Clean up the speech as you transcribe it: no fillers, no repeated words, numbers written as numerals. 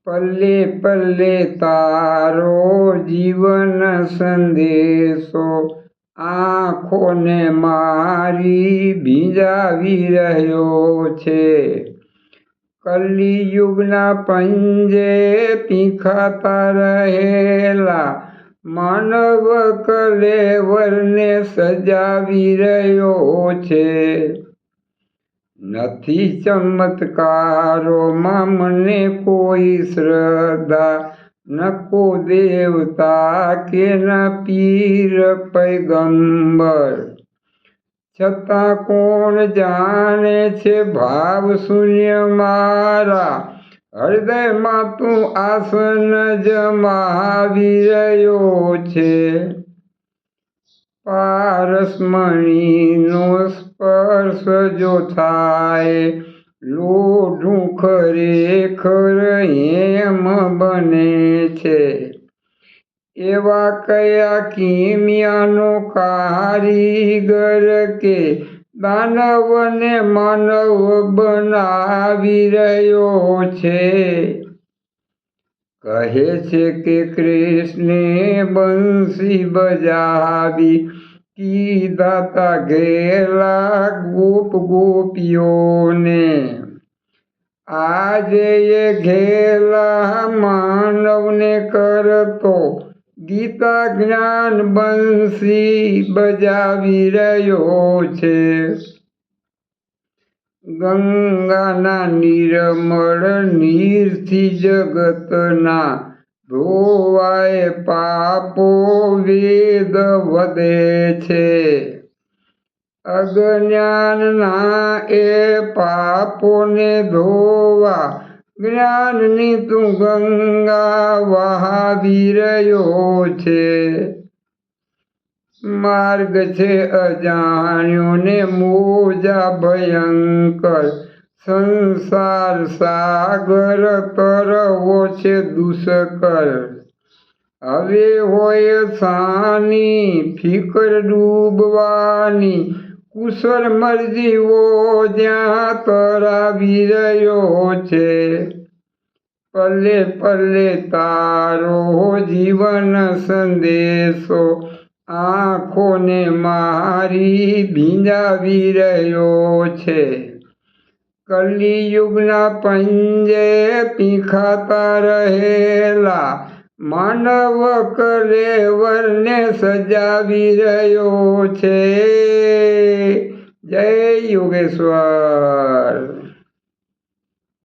પલ્લે પલ્લે તારો જીવન સંદેશો આંખોને મારી ભીંજાવી રહ્યો છે। કલિયુગના પંજે પીંખાતા રહેલા માનવ કલેવરને સજાવી રહ્યો છે। નથી ચમત્કારોમાં મને કોઈ શ્રદ્ધા, ન કો દેવતા કે ન પીર પૈગંબર, છતાં કોણ જાણે છે ભાવ શૂન્ય મારા હૃદયમાં તું આસન જમાવી રહ્યો છે। પારસમણીનો સ્પર્શ જો થાય લોઢું ખરેખર હેમ બને છે। એવા કયા કિમિયાનો કારીગર કે દાનવને માનવ બનાવી રહ્યો છે। કહે છે કે કૃષ્ણે બંસી બજાવી કીધા તા ઘેલા ગોપ ગોપીઓને, આજે એ ઘેલા માનવને કરતો ગીતા જ્ઞાન બંસી બજાવી રહ્યો છે। ગંગાના નિર્મળ નીરથી જગતના ધોવાય પાપો વેદ વધે છે। અજ્ઞાનના એ પાપોને ધોવા જ્ઞાનની તું ગંગા વહાવી રહ્યો છે। માર્ગ છે અજાણ્યો ને મોજા ભયંકર, સંસાર સાગર તરવો છે દુષ્કર। હવે હોય સાની ફિકર ડૂબવાની, કુશળ મરજીઓ જ્યાં તરાવી રહ્યો છે। પલ્લે પલ્લે તારો જીવન સંદેશો આંખોને મારી ભીંજાવી રહ્યો છે। કલિયુગના પંજે પીંખાતા રહેલા માનવ કલેવરને સજાવી રહ્યો છે। જય યોગેશ્વર।